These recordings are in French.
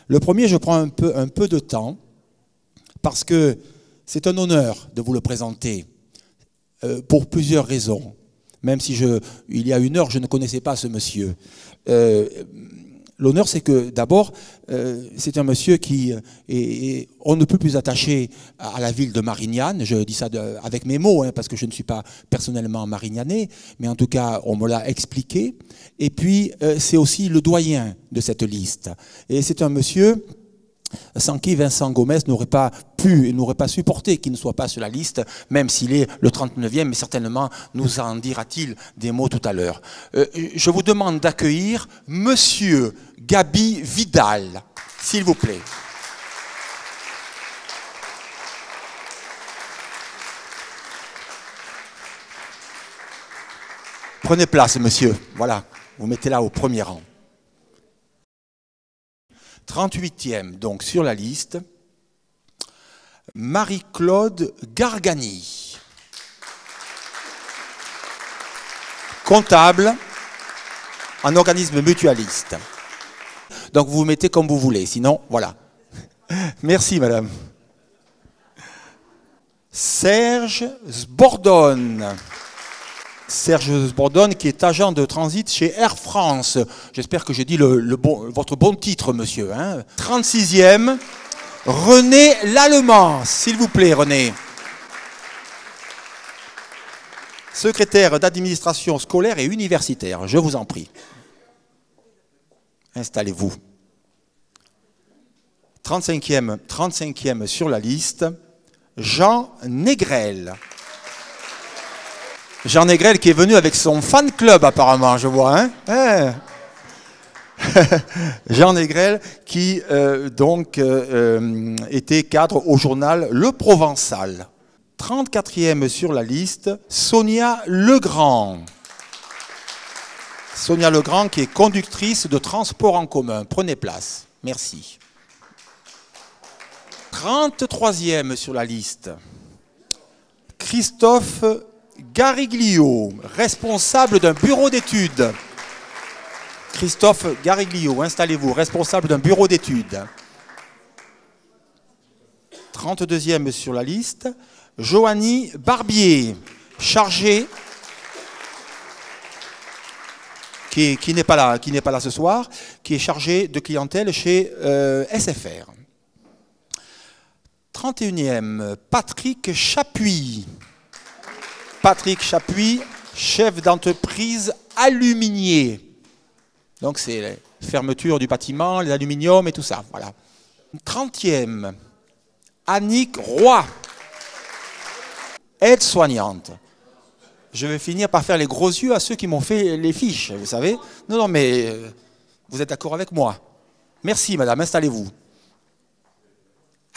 Le premier, je prends un peu de temps, parce que c'est un honneur de vous le présenter, pour plusieurs raisons. Même si il y a 1 heure, je ne connaissais pas ce monsieur. L'honneur, c'est que d'abord, c'est un monsieur qui est on ne peut plus attaché à la ville de Marignane. Je dis ça avec mes mots, hein, parce que je ne suis pas personnellement marignanais, mais en tout cas, on me l'a expliqué. Et puis, c'est aussi le doyen de cette liste. Et c'est un monsieur sans qui Vincent Gomez n'aurait pas pu et n'aurait pas supporté qu'il ne soit pas sur la liste, même s'il est le 39e, mais certainement nous en dira-t-il des mots tout à l'heure. Je vous demande d'accueillir Monsieur Gabi Vidal, s'il vous plaît. Prenez place, monsieur. Voilà, vous mettez là au premier rang. 38e, donc sur la liste, Marie-Claude Gargani, comptable en organisme mutualiste. Donc vous vous mettez comme vous voulez, sinon, voilà. Merci, madame. Serge Sbordone. Serge Sbordone, qui est agent de transit chez Air France. J'espère que j'ai dit votre bon titre, monsieur. Hein. 36e, René Lallemand. S'il vous plaît, René. Secrétaire d'administration scolaire et universitaire. Je vous en prie. Installez-vous. 35e sur la liste, Jean Négrel. Jean Négrel qui est venu avec son fan club apparemment, je vois. Hein Jean Négrel qui était cadre au journal Le Provençal. 34e sur la liste, Sonia Legrand. Sonia Legrand qui est conductrice de transport en commun. Prenez place. Merci. 33e sur la liste, Christophe Gariglio, responsable d'un bureau d'études. Christophe Gariglio, installez-vous, responsable d'un bureau d'études. 32e sur la liste, Joanny Barbier, chargée, qui n'est pas là ce soir, qui est chargée de clientèle chez SFR. 31e, Patrick Chapuis. Patrick Chapuis, chef d'entreprise aluminier. Donc c'est la fermeture du bâtiment, les aluminiums et tout ça. Voilà. 30e, Annick Roy, aide-soignante. Je vais finir par faire les gros yeux à ceux qui m'ont fait les fiches, vous savez. Non, mais vous êtes d'accord avec moi. Merci, madame, installez-vous.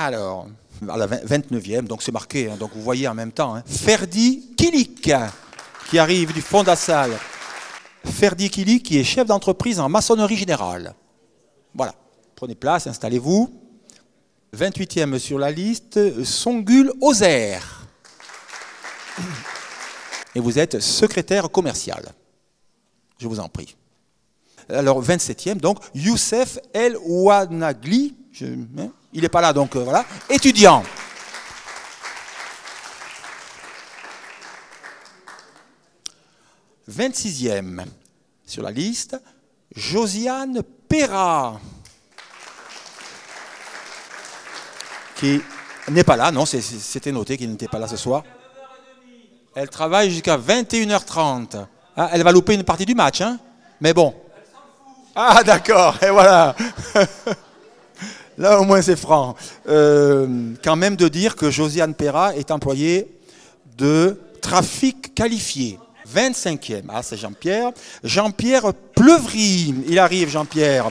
Alors, à la 29e, donc c'est marqué, hein, donc vous voyez en même temps. Hein. Ferdi Kilik, qui arrive du fond de la salle. Ferdi Kilik, qui est chef d'entreprise en maçonnerie générale. Voilà, prenez place, installez-vous. 28e sur la liste, Songul Ozer. Et vous êtes secrétaire commercial. Je vous en prie. Alors, 27e, donc, Youssef El Ouanagli. Il n'est pas là, donc voilà. Étudiant. « 26e sur la liste, Josiane Perra, qui n'est pas là, non, c'était noté qu'il n'était pas là ce soir. Elle travaille jusqu'à 21h30. Ah, elle va louper une partie du match, hein, mais bon. Ah, d'accord, et voilà. Là, au moins, c'est franc. Quand même de dire que Josiane Perra est employée de trafic qualifié. 25e, ah, c'est Jean-Pierre. Jean-Pierre Pleuvry, il arrive, Jean-Pierre.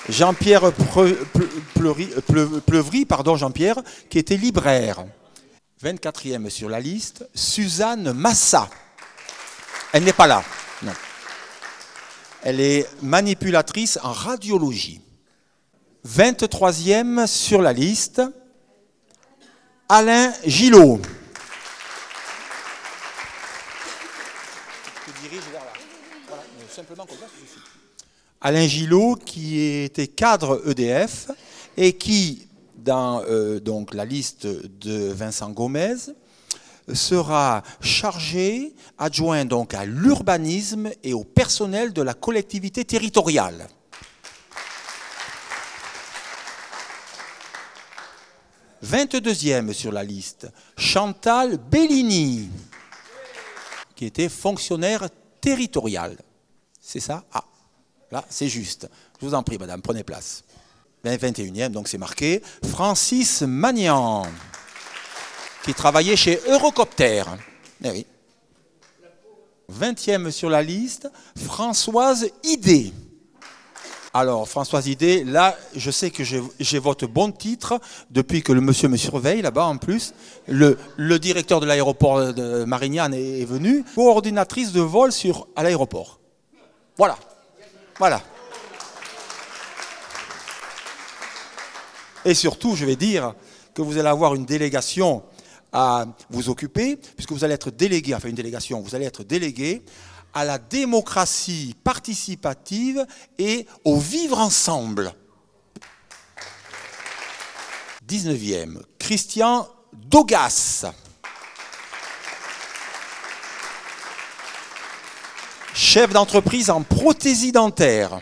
Jean-Pierre Pleuvry, pardon, Jean-Pierre, qui était libraire. 24e sur la liste, Suzanne Massa. Elle n'est pas là, non. Elle est manipulatrice en radiologie. 23e sur la liste, Alain Gillot. Je dirige vers là. Voilà, simplement comme ça, ça suffit. Alain Gillot, qui était cadre EDF et qui, dans donc la liste de Vincent Gomez, sera chargé, adjoint donc à l'urbanisme et au personnel de la collectivité territoriale. « 22e sur la liste, Chantal Bellini, qui était fonctionnaire territorial. C'est ça? Ah, là, c'est juste. Je vous en prie, madame, prenez place. 21e, donc c'est marqué. Francis Magnan, qui travaillait chez Eurocopter. Eh oui. 20e sur la liste, Françoise Idé. Alors, Françoise Idé, là, je sais que j'ai votre bon titre depuis que le monsieur me surveille, là-bas en plus. Le directeur de l'aéroport de Marignane est venu, coordinatrice de vol à l'aéroport. Voilà. Voilà. Et surtout, je vais dire que vous allez avoir une délégation à vous occuper, puisque vous allez être délégué, enfin une délégation, vous allez être délégué à la démocratie participative et au vivre ensemble. 19e, Christian Dogas. Chef d'entreprise en prothésie dentaire.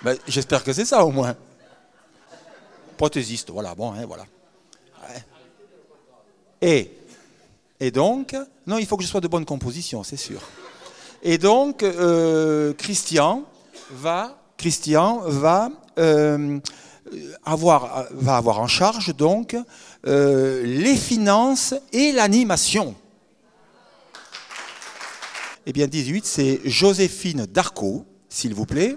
Ben, j'espère que c'est ça au moins. Prothésiste, voilà, bon, hein, voilà. Ouais. Et donc, non, il faut que je sois de bonne composition, c'est sûr. Et donc, Christian va avoir en charge donc les finances et l'animation. Eh bien, 18, c'est Joséphine Darcot, s'il vous plaît.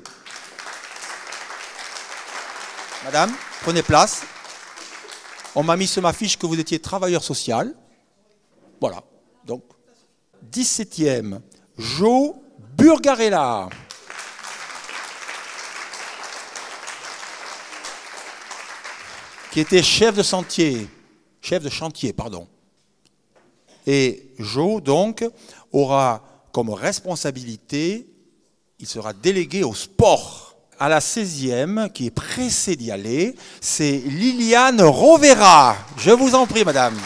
Madame, prenez place. On m'a mis sur ma fiche que vous étiez travailleur social. Voilà. Donc, 17e, Jo Burgarella. Qui était chef de chantier, pardon. Et Jo, donc, aura comme responsabilité, il sera délégué au sport. À la 16e, qui est pressée d'y aller, c'est Liliane Rovera. Je vous en prie, madame.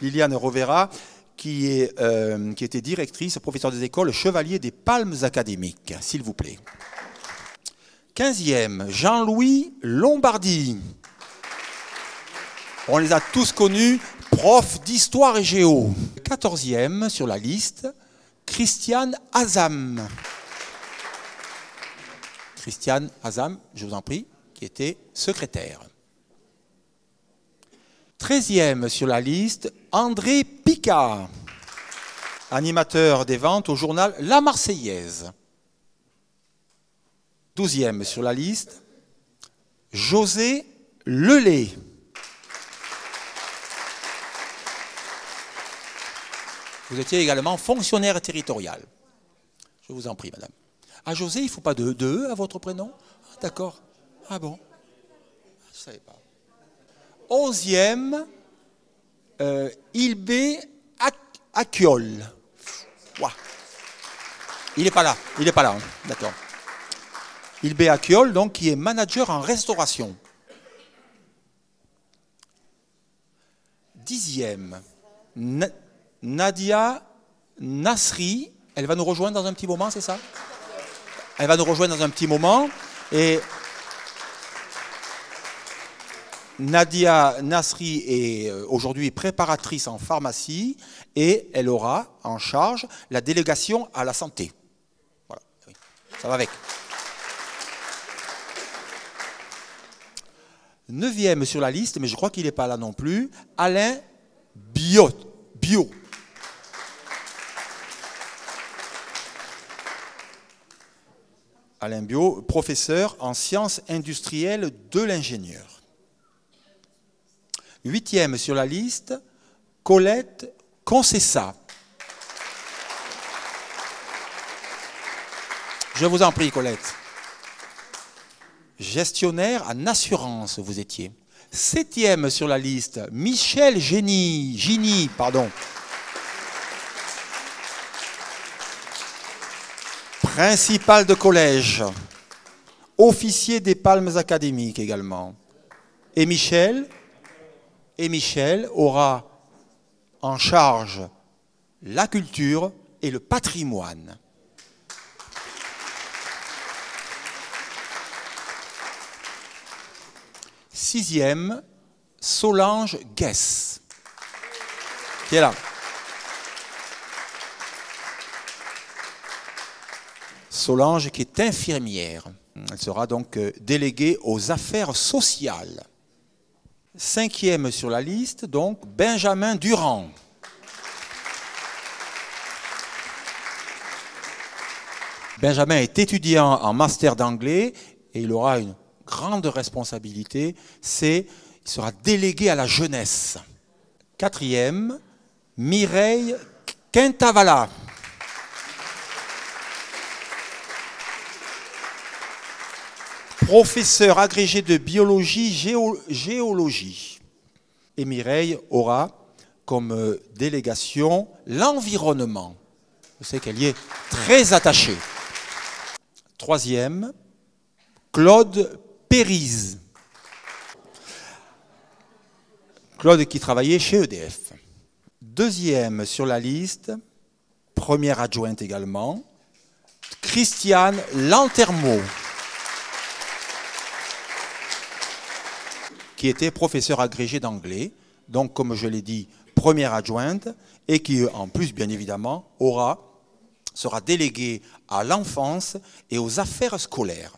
Liliane Rovera, qui était directrice, professeure des écoles, chevalier des Palmes académiques, s'il vous plaît. 15e, Jean-Louis Lombardi. On les a tous connus, prof d'histoire et géo. 14e sur la liste, Christiane Azam. Christiane Azam, je vous en prie, qui était secrétaire. 13e sur la liste, André Picard, animateur des ventes au journal La Marseillaise. 12e sur la liste, José Lelay. Vous étiez également fonctionnaire territorial. Je vous en prie, madame. Ah, José, il ne faut pas de E à votre prénom? Ah, d'accord. Ah bon? Je ne savais pas. 11e, Ilbé Acciol. Wow. Il n'est pas là. Il n'est pas là. Hein. D'accord. Ilbé Acciol, donc, qui est manager en restauration. 10e, Nadia Nasri. Elle va nous rejoindre dans un petit moment, c'est ça? Elle va nous rejoindre dans un petit moment. Et Nadia Nasri est aujourd'hui préparatrice en pharmacie et elle aura en charge la délégation à la santé. Voilà, oui. Ça va avec. 9e sur la liste, mais je crois qu'il n'est pas là non plus, Alain Bio. Alain Bio, professeur en sciences industrielles de l'ingénieur. 8e sur la liste, Colette Concessa. Je vous en prie, Colette. Gestionnaire en assurance, vous étiez. 7e sur la liste, Michel Gini, pardon. Principal de collège, officier des Palmes académiques également. Et Michel aura en charge la culture et le patrimoine. Sixième, Solange Guess, qui est là. Solange qui est infirmière. Elle sera donc déléguée aux affaires sociales. Cinquième sur la liste, donc Benjamin Durand. Benjamin est étudiant en master d'anglais et il aura une grande responsabilité, il sera délégué à la jeunesse. Quatrième, Mireille Quintavala. Professeur agrégé de biologie, géologie. Et Mireille aura comme délégation l'environnement. Je sais qu'elle y est très attachée. Troisième, Claude Périse. Claude qui travaillait chez EDF. Deuxième sur la liste, première adjointe également, Christiane Lantermeau, qui était professeur agrégé d'anglais, donc comme je l'ai dit, première adjointe, et qui en plus, bien évidemment, sera déléguée à l'enfance et aux affaires scolaires.